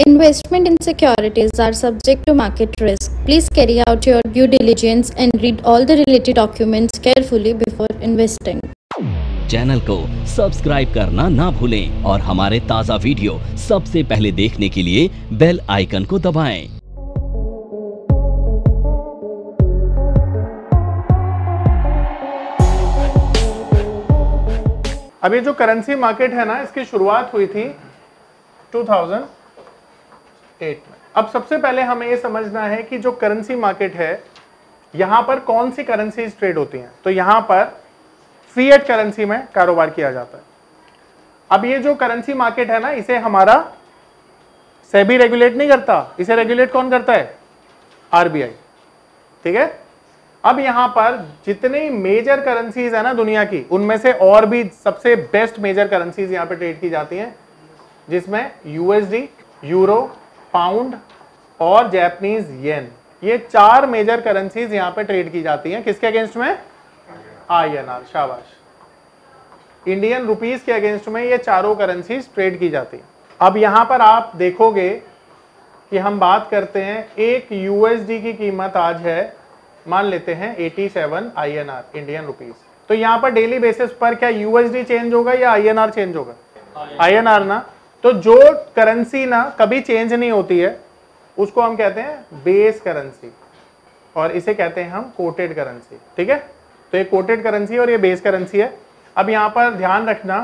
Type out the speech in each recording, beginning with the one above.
Investment in securities are subject to market risk. Please carry out your due diligence and read all the related documents carefully before investing. Channel को subscribe करना ना भूलें और हमारे ताज़ा video सबसे पहले देखने के लिए बेल आइकन को दबाएं। अब ये जो करेंसी मार्केट है ना, इसकी शुरुआत हुई थी 2008 में। अब सबसे पहले हमें ये समझना है कि जो करेंसी मार्केट है, यहां पर कौन सी करेंसीज ट्रेड होती हैं। तो यहां पर फिएट करेंसी में कारोबार किया जाता है। अब ये जो करेंसी मार्केट है ना, इसे हमारा सेबी रेगुलेट नहीं करता, इसे रेगुलेट कौन करता है? आरबीआई। ठीक है। अब यहां पर जितनी मेजर करेंसीज है ना दुनिया की, उनमें से और भी सबसे बेस्ट मेजर करेंसीज यहां पे ट्रेड की जाती हैं, जिसमें यूएसडी, यूरो, पाउंड और जापानीज येन, ये चार मेजर करेंसीज यहां पे ट्रेड की जाती हैं। किसके अगेंस्ट में? आईएनआर। शाबाश। इंडियन रुपीस के अगेंस्ट में ये चारों करेंसीज ट्रेड की जाती हैं। अब यहां पर आप देखोगे कि हम बात करते हैं, एक यूएसडी की कीमत आज है, मान लेते हैं 87 आईएनआर इंडियन रुपीस। तो यहां पर डेली बेसिस पर क्या यूएसडी चेंज होगा या आईएनआर चेंज होगा? आईएनआर ना। तो जो करेंसी ना कभी चेंज नहीं होती है, उसको हम कहते हैं बेस करेंसी, और इसे कहते हैं हम कोटेड करेंसी। ठीक है। तो ये कोटेड करेंसी और ये बेस करेंसी है। अब यहां पर ध्यान रखना,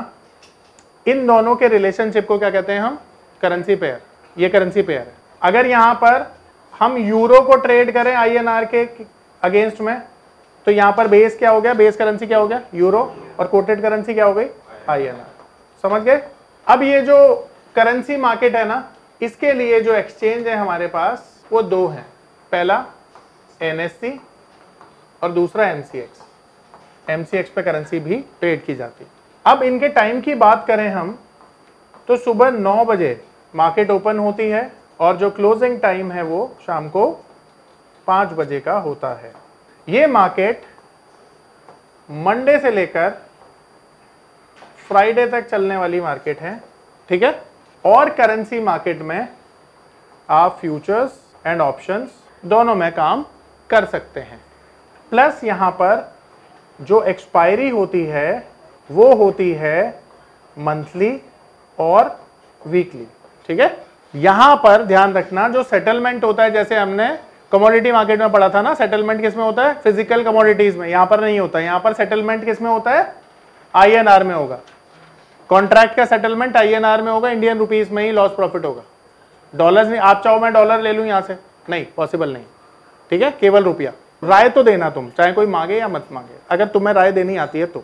इन दोनों के रिलेशनशिप को क्या कहते हैं हम? Currency pair. ये करेंसी पेयर है। अगर यहां पर हम यूरो को ट्रेड करें आईएनआर के अगेंस्ट में, तो यहां पर बेस क्या हो गया? बेस करेंसी क्या हो गया? यूरो। और कोटेड करेंसी क्या हो गई? आईएनआर। समझ गए? अब ये जो करेंसी मार्केट है ना, इसके लिए जो एक्सचेंज है हमारे पास, वो दो हैं। पहला एनएससी और दूसरा एमसीएक्स। एमसीएक्स पे करेंसी भी ट्रेड की जाती है। अब इनके टाइम की बात करें हम, तो सुबह 9 बजे मार्केट ओपन होती है और जो क्लोजिंग टाइम है वो शाम को 5 बजे का होता है। ये मार्केट मंडे से लेकर फ्राइडे तक चलने वाली मार्केट है। ठीक है। और करेंसी मार्केट में आप फ्यूचर्स एंड ऑप्शंस दोनों में काम कर सकते हैं। प्लस यहां पर जो एक्सपायरी होती है वो होती है मंथली और वीकली। ठीक है। यहां पर ध्यान रखना, जो सेटलमेंट होता है, जैसे हमने कमोडिटी मार्केट में पढ़ा था ना, सेटलमेंट किस में होता है? फिजिकल कमोडिटीज में। यहां पर नहीं होता। यहां पर सेटलमेंट किस में होता है? आईएनआर में होगा। कॉन्ट्रैक्ट का सेटलमेंट आईएनआर में होगा, इंडियन रुपीस में ही लॉस प्रॉफिट होगा। डॉलर्स नहीं। आप चाहो मैं डॉलर ले लूं यहां से, नहीं, पॉसिबल नहीं। ठीक है। केवल रुपया। राय तो देना तुम, चाहे कोई मांगे या मत मांगे, अगर तुम्हें राय देनी आती है तो।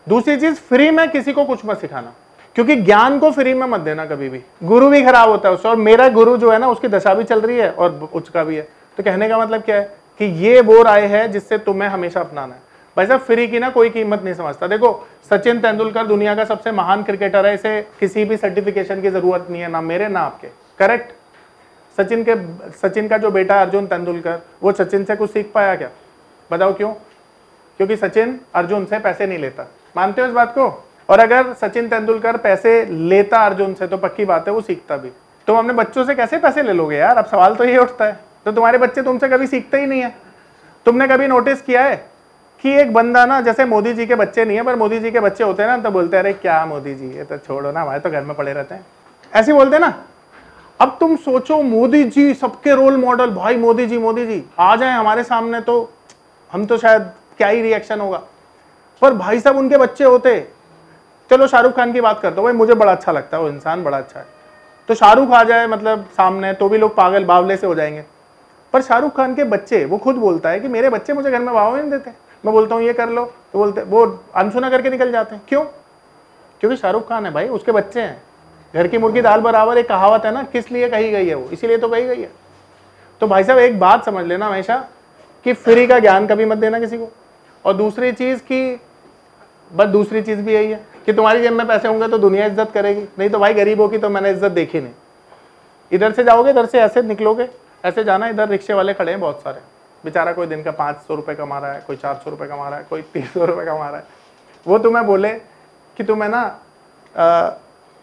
दूसरी चीज, फ्री में किसी को कुछ मत सिखाना, क्योंकि ज्ञान को फ्री में मत देना कभी भी। गुरु भी खराब होता है उससे, और मेरा गुरु जो है ना, उसकी दशा भी चल रही है और उसका भी है। तो कहने का मतलब क्या है कि ये वो राय है जिससे तुम्हें हमेशा अपनाना है। भाई साहब, फ्री की ना कोई कीमत नहीं समझता। देखो, सचिन तेंदुलकर दुनिया का सबसे महान क्रिकेटर है, इसे किसी भी सर्टिफिकेशन की जरूरत नहीं है, ना मेरे ना आपके। करेक्ट। सचिन का जो बेटा अर्जुन तेंदुलकर, वो सचिन से कुछ सीख पाया क्या? बताओ क्यों? क्योंकि सचिन अर्जुन से पैसे नहीं लेता। मानते हो इस बात को? और अगर सचिन तेंदुलकर पैसे लेता अर्जुन से, तो पक्की बात है वो सीखता भी। तुम अपने बच्चों से कैसे पैसे ले लोगे यार? अब सवाल तो ये उठता है। तो तुम्हारे बच्चे तुमसे कभी सीखते ही नहीं है। तुमने कभी नोटिस किया है कि एक बंदा ना, जैसे मोदी जी के बच्चे नहीं है, पर मोदी जी के बच्चे होते हैं ना, तो बोलते हैं अरे क्या मोदी जी, ये तो छोड़ो ना, हमारे तो घर में पड़े रहते हैं, ऐसे बोलते हैं ना। अब तुम सोचो, मोदी जी सबके रोल मॉडल, भाई मोदी जी आ जाए हमारे सामने, तो हम तो शायद क्या ही रिएक्शन होगा। पर भाई साहब उनके बच्चे होते, चलो शाहरुख खान की बात करता हूँ, भाई मुझे बड़ा अच्छा लगता है, वो इंसान बड़ा अच्छा है। तो शाहरुख आ जाए मतलब सामने, तो भी लोग पागल बावले से हो जाएंगे। पर शाहरुख खान के बच्चे, वो खुद बोलता है कि मेरे बच्चे मुझे घर में वाव नहीं देते, मैं बोलता हूँ ये कर लो, तो बोलते, वो अनसुना करके निकल जाते हैं। क्यों? क्योंकि शाहरुख खान है भाई, उसके बच्चे हैं। घर की मुर्गी दाल बराबर, एक कहावत है ना, किस लिए कही गई है? वो इसीलिए तो कही गई है। तो भाई साहब एक बात समझ लेना हमेशा, कि फ्री का ज्ञान कभी मत देना किसी को। और दूसरी चीज की, बस दूसरी चीज भी यही है कि तुम्हारी जेब में पैसे होंगे तो दुनिया इज्जत करेगी, नहीं तो भाई गरीबों की तो मैंने इज्जत देखी नहीं। इधर से जाओगे, इधर से ऐसे निकलोगे, ऐसे जाना, इधर रिक्शे वाले खड़े हैं बहुत सारे, बेचारा कोई दिन का 500 रुपये कमा रहा है, कोई 400 रुपये कमा रहा है, कोई 300 रुपये कमा रहा है। वो तुम्हें बोले कि तुम्हें ना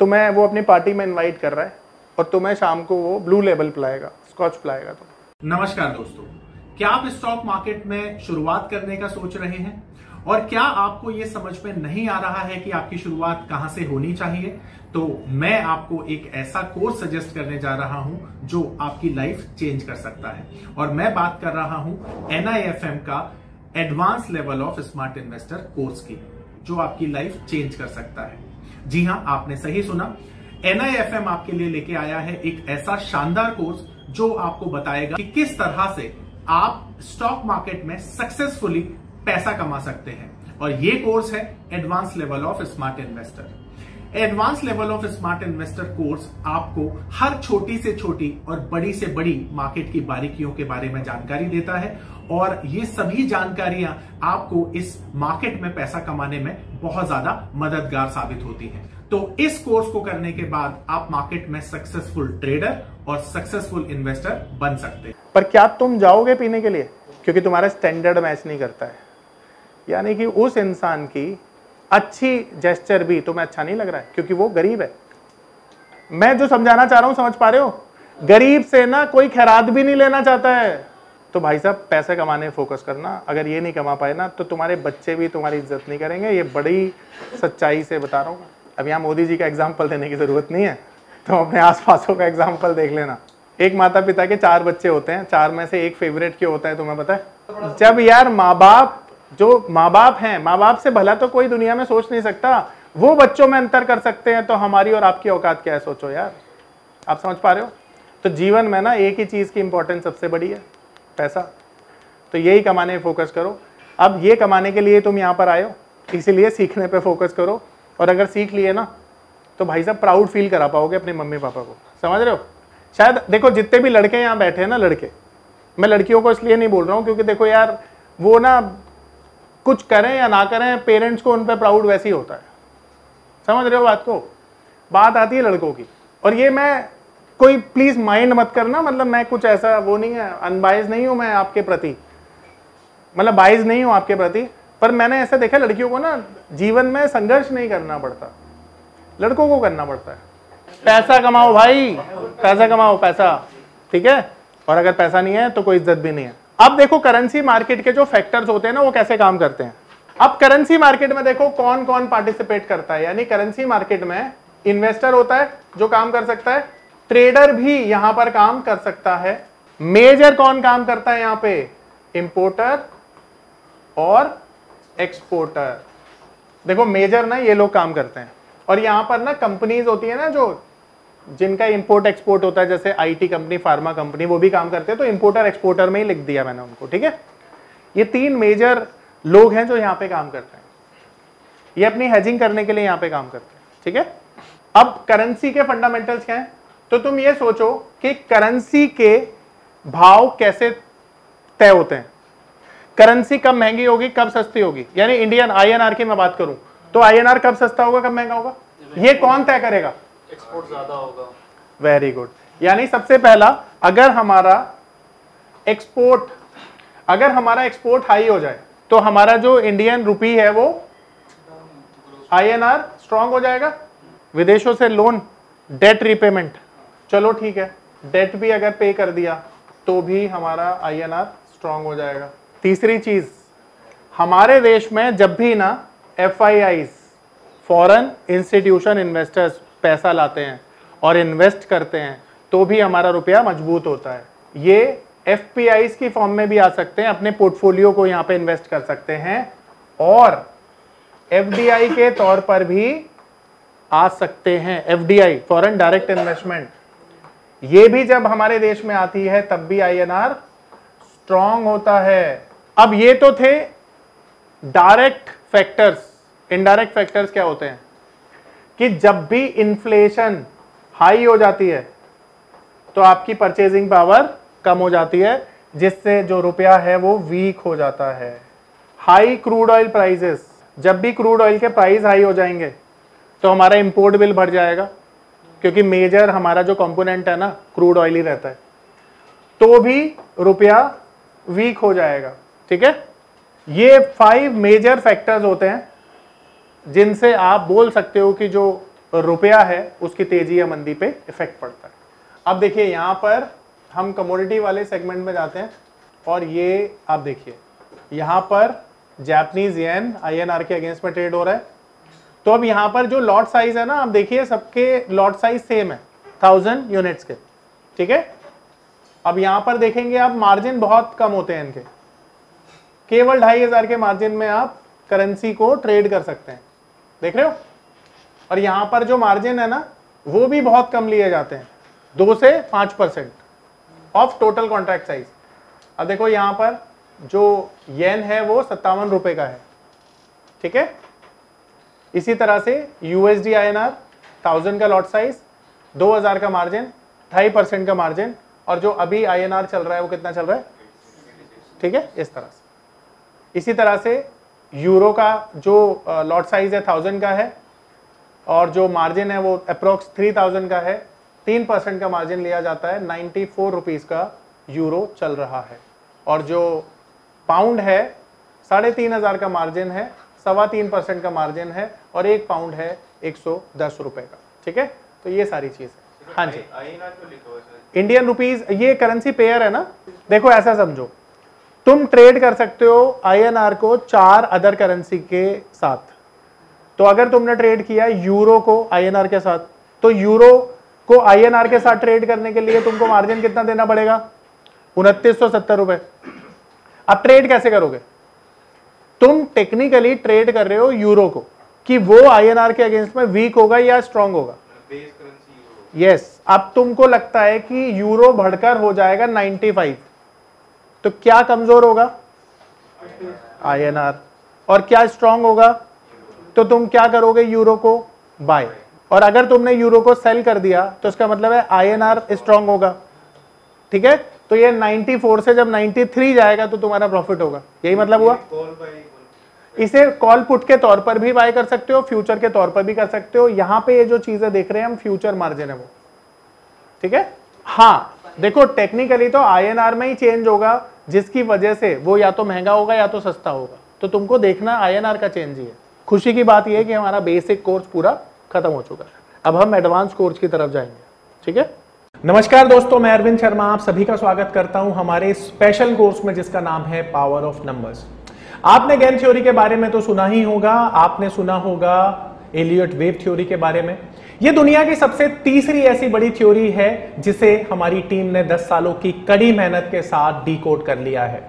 तुम्हें वो अपनी पार्टी में इनवाइट कर रहा है, और तुम्हें शाम को वो ब्लू लेबल पिलाएगा, स्कॉच पिलाएगा। तो नमस्कार दोस्तों, क्या आप स्टॉक मार्केट में शुरुआत करने का सोच रहे हैं और क्या आपको ये समझ में नहीं आ रहा है कि आपकी शुरुआत कहां से होनी चाहिए? तो मैं आपको एक ऐसा कोर्स सजेस्ट करने जा रहा हूं जो आपकी लाइफ चेंज कर सकता है, और मैं बात कर रहा हूं NIFM का advance level of smart investor course की, जो आपकी लाइफ चेंज कर सकता है। जी हां, आपने सही सुना, NIFM आपके लिए लेके आया है एक ऐसा शानदार कोर्स जो आपको बताएगा कि किस तरह से आप स्टॉक मार्केट में सक्सेसफुली पैसा कमा सकते हैं। और ये कोर्स है advance level of smart investor. Advance level of smart investor course आपको हर छोटी से छोटी और बड़ी से बड़ी मार्केट की बारीकियों के बारे में जानकारी देता है, और ये सभी जानकारियां आपको इस मार्केट में पैसा कमाने में बहुत ज्यादा मददगार साबित होती हैं। तो इस कोर्स को करने के बाद आप मार्केट में सक्सेसफुल ट्रेडर और सक्सेसफुल इन्वेस्टर बन सकते हैं। पर क्या तुम जाओगे पीने के लिए? क्योंकि तुम्हारा स्टैंडर्ड मैच नहीं करता है, यानी कि उस इंसान की अच्छी जेस्चर भी तुम्हें अच्छा नहीं लग रहा है क्योंकि वो गरीब है। मैं जो समझाना चाह रहा हूं समझ पा रहे हो? गरीब से ना कोई खैरात भी नहीं लेना चाहता है। तो भाई साहब, पैसे कमाने फोकस करना। अगर ये नहीं कमा पाए ना तो तुम्हारे बच्चे भी तुम्हारी इज्जत नहीं करेंगे। ये बड़ी सच्चाई से बता रहा हूं। अब यहाँ मोदी जी का एग्जाम्पल देने की जरूरत नहीं है, तो अपने आसपासों का एग्जाम्पल देख लेना। एक माता पिता के 4 बच्चे होते हैं, 4 में से एक फेवरेट क्यों होता है तुम्हें पता है? जब यार माँ बाप हैं, माँ बाप से भला तो कोई दुनिया में सोच नहीं सकता, वो बच्चों में अंतर कर सकते हैं, तो हमारी और आपकी औकात क्या है? सोचो यार, आप समझ पा रहे हो? तो जीवन में ना एक ही चीज की इंपॉर्टेंस सबसे बड़ी है, पैसा। तो यही कमाने पे फोकस करो। अब ये कमाने के लिए तुम यहाँ पर आए हो, इसीलिए सीखने पे फोकस करो। और अगर सीख लिए ना तो भाई साहब प्राउड फील करा पाओगे अपने मम्मी पापा को। समझ रहे हो? शायद देखो, जितने भी लड़के यहाँ बैठे हैं ना, लड़के, मैं लड़कियों को इसलिए नहीं बोल रहा हूँ क्योंकि देखो यार, वो ना कुछ करें या ना करें, पेरेंट्स को उन पर प्राउड वैसे ही होता है। समझ रहे हो बात को? बात आती है लड़कों की। और ये मैं कोई प्लीज माइंड मत करना, मतलब मैं कुछ ऐसा वो नहीं है, अनबाइज नहीं हूं मैं आपके प्रति, मतलब बाइज नहीं हूं आपके प्रति, पर मैंने ऐसा देखा लड़कियों को ना जीवन में संघर्ष नहीं करना पड़ता, लड़कों को करना पड़ता है। पैसा कमाओ भाई, पैसा कमाओ, पैसा, ठीक है? और अगर पैसा नहीं है तो कोई इज्जत भी नहीं है। अब देखो करेंसी मार्केट के जो फैक्टर्स होते हैं ना, वो कैसे काम करते हैं। अब करेंसी मार्केट में देखो कौन कौन पार्टिसिपेट करता है। यानी करेंसी मार्केट में इन्वेस्टर होता है जो काम कर सकता है, ट्रेडर भी यहां पर काम कर सकता है। मेजर कौन काम करता है यहां पे? इंपोर्टर और एक्सपोर्टर। देखो मेजर ना ये लोग काम करते हैं, और यहां पर ना कंपनीज होती है ना जो जिनका इंपोर्ट एक्सपोर्ट होता है, जैसे IT कंपनी, फार्मा कंपनी, वो भी काम करते हैं। तो इंपोर्टर एक्सपोर्टर में ही लिख दिया मैंने उनको, ठीक है? ये 3 मेजर लोग हैं जो यहां पे काम करते हैं। ये अपनी हेजिंग करने के लिए यहां पे काम करते हैं, ठीक है? अब करेंसी के फंडामेंटल्स क्या है? तो तुम ये सोचो कि करेंसी के भाव कैसे तय होते हैं। करेंसी कब महंगी होगी, कब सस्ती होगी। यानी इंडियन INR की मैं बात करूं तो INR कब सस्ता होगा, कब महंगा होगा, ये कौन तय करेगा? एक्सपोर्ट ज्यादा होगा। Very good. यानी सबसे पहला, अगर हमारा एक्सपोर्ट हाई हो जाए तो हमारा जो इंडियन रुपी है वो INR स्ट्रांग हो जाएगा। विदेशों से लोन, डेट रिपेमेंट, चलो ठीक है, डेट भी अगर पे कर दिया तो भी हमारा INR स्ट्रांग हो जाएगा। तीसरी चीज, हमारे देश में जब भी ना FIIs, फॉरेन इंस्टीट्यूशन इन्वेस्टर्स, पैसा लाते हैं और इन्वेस्ट करते हैं तो भी हमारा रुपया मजबूत होता है। ये FPIs की फॉर्म में भी आ सकते हैं, अपने पोर्टफोलियो को यहाँ पे इन्वेस्ट कर सकते हैं, और FDI के तौर पर भी आ सकते हैं। FDI, फॉरेन डायरेक्ट इन्वेस्टमेंट, ये भी जब हमारे देश में आती है तब भी INR स्ट्रांग होता है। अब ये तो थे डायरेक्ट फैक्टर्स। इनडायरेक्ट फैक्टर्स क्या होते हैं? कि जब भी इन्फ्लेशन हाई हो जाती है तो आपकी परचेजिंग पावर कम हो जाती है, जिससे जो रुपया है वो वीक हो जाता है। हाई क्रूड ऑयल प्राइसेस, जब भी क्रूड ऑयल के प्राइस हाई हो जाएंगे तो हमारा इंपोर्ट बिल बढ़ जाएगा, क्योंकि मेजर हमारा जो कंपोनेंट है ना क्रूड ऑयल ही रहता है, तो भी रुपया वीक हो जाएगा। ठीक है, ये 5 मेजर फैक्टर्स होते हैं जिनसे आप बोल सकते हो कि जो रुपया है उसकी तेजी या मंदी पे इफेक्ट पड़ता है। अब देखिए यहां पर हम कमोडिटी वाले सेगमेंट में जाते हैं और ये आप देखिए यहां पर जापानीज येन INR के अगेंस्ट में ट्रेड हो रहा है। तो अब यहां पर जो लॉट साइज है ना, आप देखिए सबके लॉट साइज सेम है 1000 यूनिट्स के, ठीक है। अब यहां पर देखेंगे आप मार्जिन बहुत कम होते हैं इनके, केवल 2500 के मार्जिन में आप करेंसी को ट्रेड कर सकते हैं, देख रहे हो। और यहां पर जो मार्जिन है ना वो भी बहुत कम लिए जाते हैं, 2 से 5% ऑफ टोटल कॉन्ट्रैक्ट साइज। अब देखो यहां पर जो येन है वो 57 रुपए का है, ठीक है। इसी तरह से USD INR 1000 का लॉट साइज, 2000 का मार्जिन, 2.5% का मार्जिन, और जो अभी INR चल रहा है वो कितना चल रहा है, ठीक है, इस तरह से। इसी तरह से यूरो का जो लॉट साइज है 1000 का है और जो मार्जिन है वो अप्रोक्स 3000 का है, 3% का मार्जिन लिया जाता है, 94 रुपीज का यूरो चल रहा है। और जो पाउंड है 3500 का मार्जिन है, 3.25% का मार्जिन है और 1 पाउंड है 110 रुपए का, ठीक है। तो ये सारी चीज है। हाँ जी, इंडियन रुपीज ये करेंसी पेयर है ना। देखो ऐसा समझो, तुम ट्रेड कर सकते हो INR को 4 अदर करेंसी के साथ। तो अगर तुमने ट्रेड किया यूरो को INR के साथ, तो यूरो को INR के साथ ट्रेड करने के लिए तुमको मार्जिन कितना देना पड़ेगा, 2970 रुपए। अब ट्रेड कैसे करोगे, तुम टेक्निकली ट्रेड कर रहे हो यूरो को कि वो INR के अगेंस्ट में वीक होगा या स्ट्रांग होगा। यस, अब तुमको लगता है कि यूरो बढ़कर हो जाएगा 95, तो क्या कमजोर होगा, INR, और क्या स्ट्रांग होगा, तो तुम क्या करोगे, यूरो को बाय। और अगर तुमने यूरो को सेल कर दिया तो इसका मतलब है INR स्ट्रांग होगा, ठीक है। तो ये 94 से जब 93 जाएगा तो तुम्हारा प्रॉफिट होगा, यही मतलब हुआ। इसे कॉल पुट के तौर पर भी बाय कर सकते हो, फ्यूचर के तौर पर भी कर सकते हो। यहां पे ये जो चीजें देख रहे हैं हम, फ्यूचर मार्जिन है वो, ठीक है। हाँ देखो टेक्निकली तो INR में ही चेंज होगा, जिसकी वजह से वो या तो महंगा होगा या तो सस्ता होगा। तो तुमको देखना INR का चेंज ही है। खुशी की बात यह है कि हमारा बेसिक कोर्स पूरा खत्म हो चुका है, अब हम एडवांस कोर्स की तरफ जाएंगे, ठीक है। नमस्कार दोस्तों, मैं अरविंद शर्मा आप सभी का स्वागत करता हूं हमारे स्पेशल कोर्स में जिसका नाम है पावर ऑफ नंबर्स। आपने गेम थ्योरी के बारे में तो सुना ही होगा, आपने सुना होगा एलियट वेव थ्योरी के बारे में। यह दुनिया की सबसे तीसरी ऐसी बड़ी थ्योरी है जिसे हमारी टीम ने 10 सालों की कड़ी मेहनत के साथ डिकोड कर लिया है।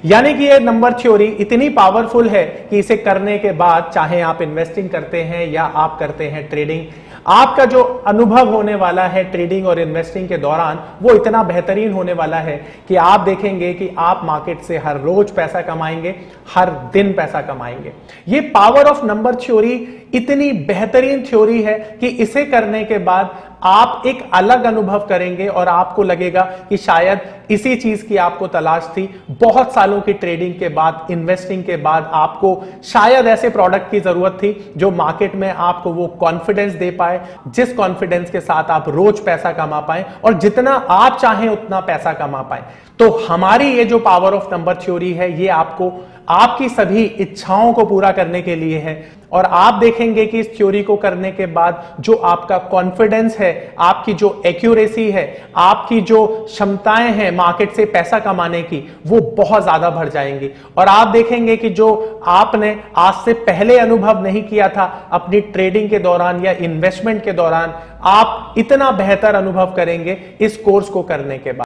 यानी कि यह नंबर थ्योरी इतनी पावरफुल है कि इसे करने के बाद चाहे आप इन्वेस्टिंग करते हैं या आप करते हैं ट्रेडिंग, आपका जो अनुभव होने वाला है ट्रेडिंग और इन्वेस्टिंग के दौरान वो इतना बेहतरीन होने वाला है कि आप देखेंगे कि आप मार्केट से हर रोज पैसा कमाएंगे, हर दिन पैसा कमाएंगे। ये पावर ऑफ नंबर थ्योरी इतनी बेहतरीन थ्योरी है कि इसे करने के बाद आप एक अलग अनुभव करेंगे और आपको लगेगा कि शायद इसी चीज की आपको तलाश थी। बहुत सालों की ट्रेडिंग के बाद, इन्वेस्टिंग के बाद आपको शायद ऐसे प्रोडक्ट की जरूरत थी जो मार्केट में आपको वो कॉन्फिडेंस दे पाए, जिस कॉन्फिडेंस के साथ आप रोज पैसा कमा पाए और जितना आप चाहें उतना पैसा कमा पाए। तो हमारी ये जो पावर ऑफ नंबर थ्योरी है ये आपको आपकी सभी इच्छाओं को पूरा करने के लिए है। और आप देखेंगे कि इस थ्योरी को करने के बाद जो आपका कॉन्फिडेंस है, आपकी जो एक्यूरेसी है, आपकी जो क्षमताएं हैं मार्केट से पैसा कमाने की, वो बहुत ज्यादा बढ़ जाएंगी। और आप देखेंगे कि जो आपने आज से पहले अनुभव नहीं किया था अपनी ट्रेडिंग के दौरान या इन्वेस्टमेंट के दौरान, आप इतना बेहतर अनुभव करेंगे इस कोर्स को करने के बाद।